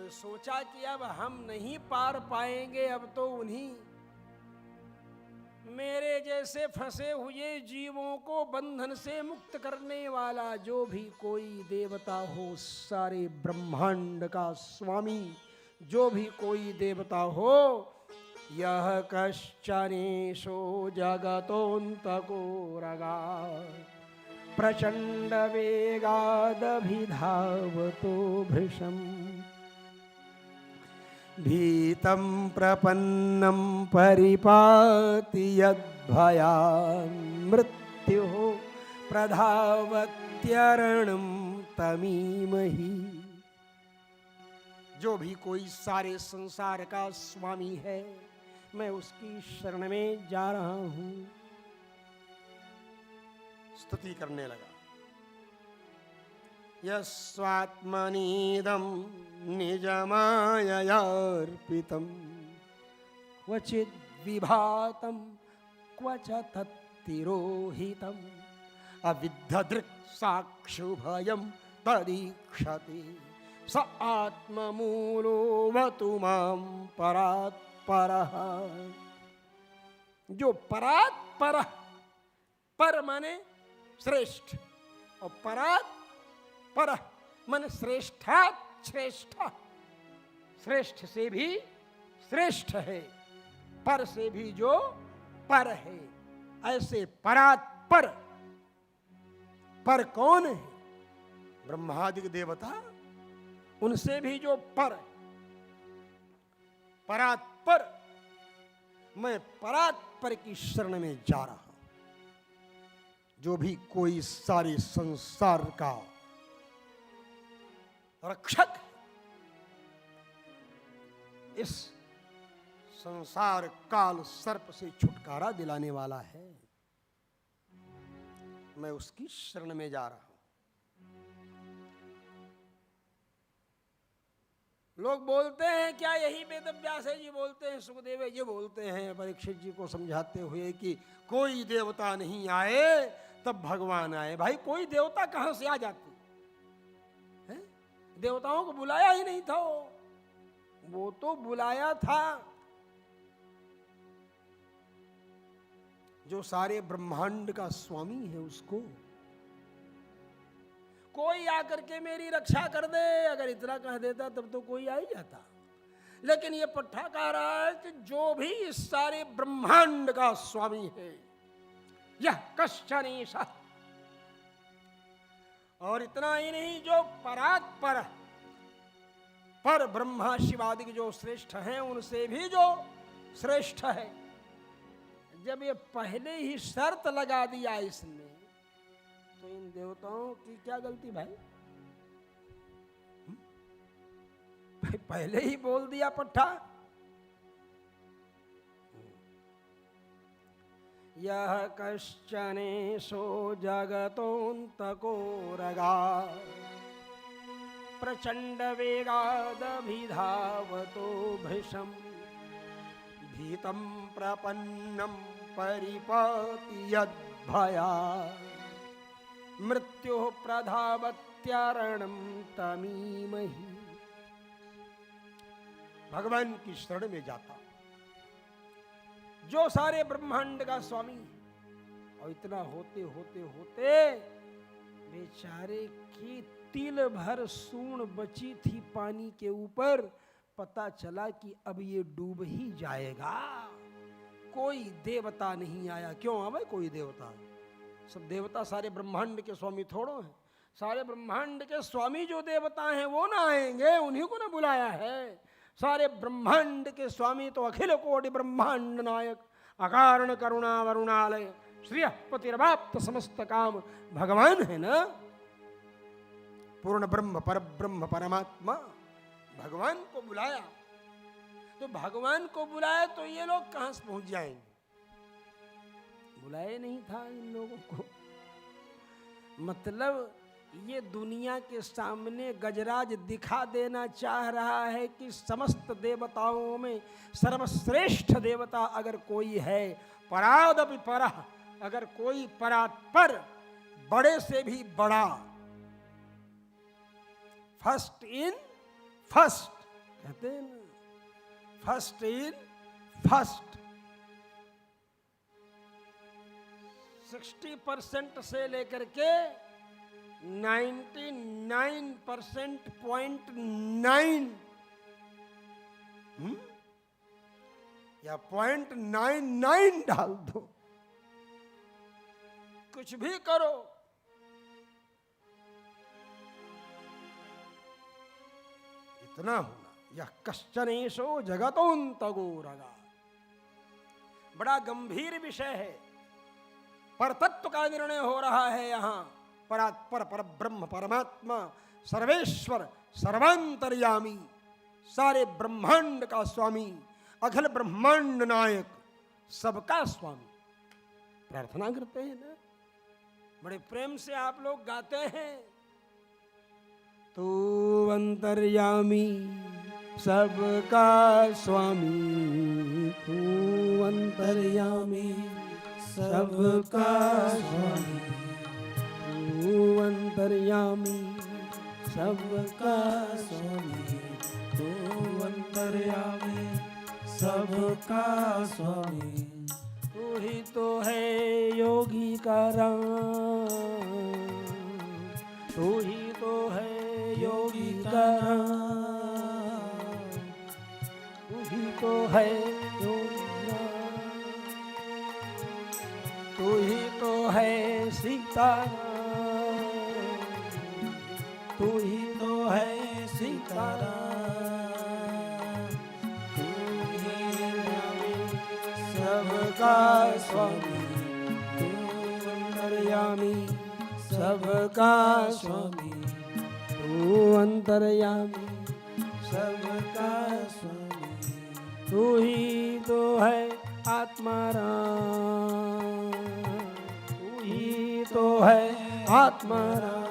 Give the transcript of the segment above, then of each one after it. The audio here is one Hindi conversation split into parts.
सोचा कि अब हम नहीं पार पाएंगे, अब तो उन्हीं मेरे जैसे फंसे हुए जीवों को बंधन से मुक्त करने वाला जो भी कोई देवता हो, सारे ब्रह्मांड का स्वामी जो भी कोई देवता हो, यह कश्चनेशो जगतोऽन्तको रगा प्रचंड वेगादभिधावतो भृशम् भीतं प्रपन्नं परिपाति यद्भयान् मृत्युः प्रधावत्यरणं तमीमहि। जो भी कोई सारे संसार का स्वामी है, मैं उसकी शरण में जा रहा हूं। स्तुति करने लगा। यस्वात्मनीदं निजमाययार्पितं क्वचिद् विभातं क्वच तत्तिरोहितम् अविद्धदृक् साक्षुभयं तदीक्षते स आत्ममूलोऽवतु मां परात्परः। जो परात्पर, पर माने श्रेष्ठ और परात्पर मन श्रेष्ठात् श्रेष्ठ, श्रेष्ठ से भी श्रेष्ठ है, पर से भी जो पर है, ऐसे परात्पर। पर कौन है? ब्रह्मादि देवता, उनसे भी जो पर, परात्पर। मैं परात्पर की शरण में जा रहा हूं। जो भी कोई सारे संसार का रक्षक, इस संसार काल सर्प से छुटकारा दिलाने वाला है, मैं उसकी शरण में जा रहा हूं। लोग बोलते हैं, क्या यही वेद व्यास जी बोलते हैं, सुखदेव जी बोलते हैं परीक्षित जी को समझाते हुए कि कोई देवता नहीं आए तब भगवान आए। भाई कोई देवता कहां से आ जाती है? देवताओं को बुलाया ही नहीं था। वो तो बुलाया था जो सारे ब्रह्मांड का स्वामी है, उसको। कोई आकर के मेरी रक्षा कर दे, अगर इतना कह देता तब तो कोई आ ही जाता। लेकिन ये पट्टा कह रहा है कि जो भी इस सारे ब्रह्मांड का स्वामी है, यह कश्चनेश। और इतना ही नहीं, जो परात्पर, पर ब्रह्मा शिवादि जो श्रेष्ठ हैं, उनसे भी जो श्रेष्ठ है। जब ये पहले ही शर्त लगा दिया इसने, तो इन देवताओं की क्या गलती भाई? पहले ही बोल दिया पट्टा। यह कश्चनेशो जगतोऽन्तको रगा प्रचंड वेगादभिधावतो भृशम् भीतं प्रपन्नं परिपाति यद्भयात् मृत्युः प्रधावत्यरणं तमीमहि। भगवान की शरण में जाता जो सारे ब्रह्मांड का स्वामी है। और इतना होते होते होते बेचारे की तिल भर सूंड बची थी पानी के ऊपर। पता चला कि अब ये डूब ही जाएगा। कोई देवता नहीं आया। क्यों आवे कोई देवता? सब देवता सारे ब्रह्मांड के स्वामी थोड़ो हैं। सारे ब्रह्मांड के स्वामी जो देवता हैं वो ना आएंगे, उन्हीं को ना बुलाया है। सारे ब्रह्मांड के स्वामी तो अखिल कोटि ब्रह्मांड नायक अकारण करुणा वरुणालय श्रियः पतिर्वाप्त समस्त काम भगवान है ना। पूर्ण ब्रह्म पर ब्रह्म परमात्मा भगवान को बुलाया। तो भगवान को बुलाया तो ये लोग कहां से पहुंच जाएंगे? बुलाए नहीं था इन लोगों को। मतलब ये दुनिया के सामने गजराज दिखा देना चाह रहा है कि समस्त देवताओं में सर्वश्रेष्ठ देवता अगर कोई है, परादपि परः, अगर कोई परात्पर, बड़े से भी बड़ा, फर्स्ट इन फर्स्ट, कहते हैं ना, फर्स्ट इन फर्स्ट। 60% से लेकर के 99.9 या 0.99 डाल दो, कुछ भी करो, इतना होना। यह कश्चनेशो जगतोऽन्तगो रगा। बड़ा गंभीर विषय है, पर तत्व का निर्णय हो रहा है यहाँ। परात्पर पर ब्रह्म परमात्मा सर्वेश्वर सर्वांतर्यामी, सारे ब्रह्मांड का स्वामी, अखिल ब्रह्मांड नायक, सबका स्वामी। प्रार्थना करते हैं ना, बड़े प्रेम से आप लोग गाते हैं, तू अंतर्यामी सबका स्वामी, तू अंतर्यामी सबका स्वामी, तू अंतर्यामी सबका स्वामी, तू अंतर्यामी सबका स्वामी। तू ही तो है योगी का राम, तू ही तो है योगी का राम, तू ही तो है योगी राम, तू ही तो है सीताराम, तू ही तो है सीताराम, तू ही सबका स्वामी, तू अंतर्यामी सबका स्वामी, तू अंतर्यामी सबका स्वामी। तू ही तो है आत्मा राम, तू ही तो है आत्मा राम।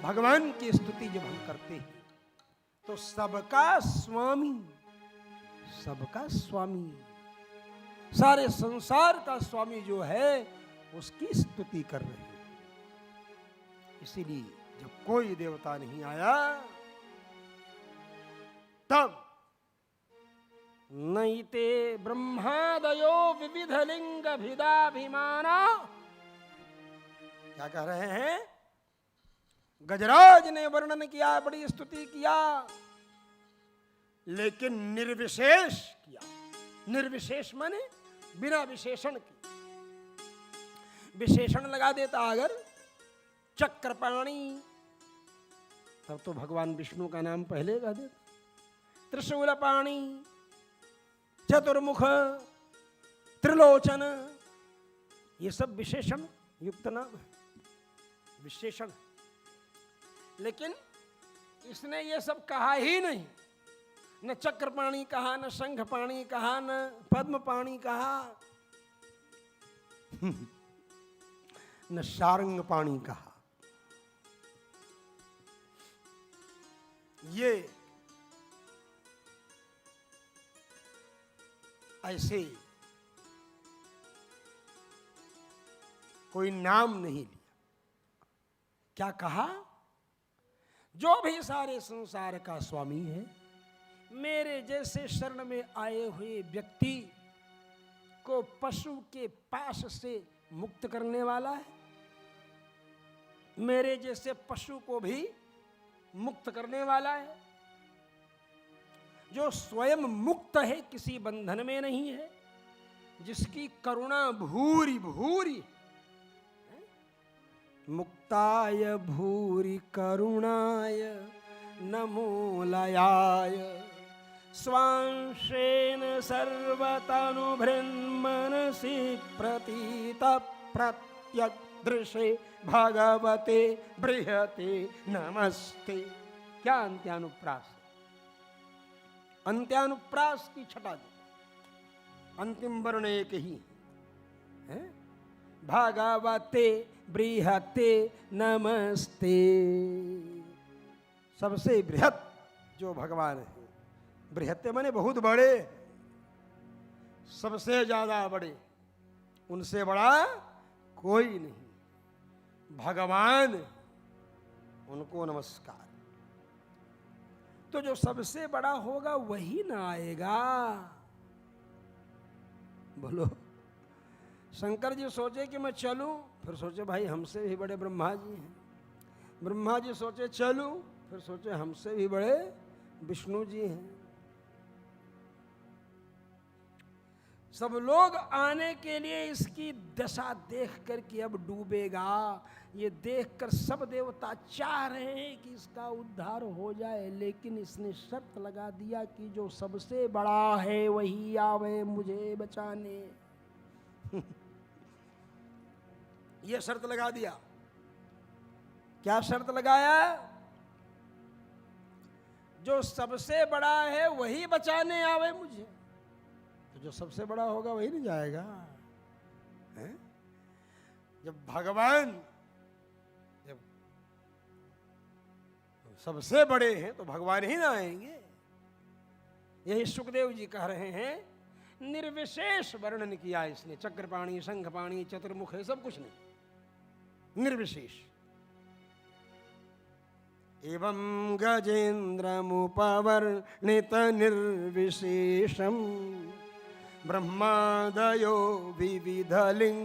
भगवान की स्तुति जब हम करते हैं तो सबका स्वामी, सबका स्वामी, सारे संसार का स्वामी जो है उसकी स्तुति कर रहे हैं। इसीलिए जब कोई देवता नहीं आया तब नैते ब्रह्मादयो विविध लिंग भिदाभिमाना, क्या कह रहे हैं? गजराज ने वर्णन किया, बड़ी स्तुति किया, लेकिन निर्विशेष किया। निर्विशेष माने बिना विशेषण के। विशेषण लगा देता अगर चक्रपाणी, तब तो भगवान विष्णु का नाम पहले लगा देता। त्रिशूलपाणी, चतुर्मुख, त्रिलोचन, ये सब विशेषण युक्त नाम है, विशेषण। लेकिन इसने ये सब कहा ही नहीं, न चक्रपाणी कहा, न शंखपाणी कहा, न पद्मपाणी कहा, न शारंगपाणी कहा। ये ऐसे कोई नाम नहीं लिया। क्या कहा? जो भी सारे संसार का स्वामी है, मेरे जैसे शरण में आए हुए व्यक्ति को पशु के पास से मुक्त करने वाला है, मेरे जैसे पशु को भी मुक्त करने वाला है, जो स्वयं मुक्त है, किसी बंधन में नहीं है, जिसकी करुणा भूरी भूरी। मुक्ताय भूरि करुणाय नमोलयाय स्वांशेन सर्वतनुभृन्मनसि प्रतीत प्रत्यग्दृशे भगवते बृहते नमस्ते। क्या अंत्यानुप्रास, अंत्यानुप्रास की छटा दे, अंतिम वर्ण एक ही है। भगवते बृहते नमस्ते। सबसे बृहत जो भगवान है, बृहते माने बहुत बड़े, सबसे ज्यादा बड़े, उनसे बड़ा कोई नहीं, भगवान, उनको नमस्कार। तो जो सबसे बड़ा होगा वही ना आएगा। बोलो, शंकर जी सोचे कि मैं चलूं, फिर सोचे भाई हमसे भी बड़े ब्रह्मा जी हैं। ब्रह्मा जी सोचे चलूं, फिर सोचे हमसे भी बड़े विष्णु जी हैं। सब लोग आने के लिए इसकी दशा देखकर कि अब डूबेगा, ये देखकर सब देवता चाह रहे हैं कि इसका उद्धार हो जाए, लेकिन इसने शर्त लगा दिया कि जो सबसे बड़ा है वही आवे मुझे बचाने। ये शर्त लगा दिया। क्या शर्त लगाया? जो सबसे बड़ा है वही बचाने आवे मुझे। तो जो सबसे बड़ा होगा वही नहीं जाएगा, है? जब भगवान जब सबसे बड़े हैं तो भगवान ही ना आएंगे। यही सुखदेव जी कह रहे हैं, निर्विशेष वर्णन किया इसने, चक्रपाणी, शंखपाणी, चतुर्मुख, सब कुछ नहीं, निर्विशेष। एवं गजेन्द्रमुपवर्णित निर्विशेषम ब्रह्मादयो विविधलिंग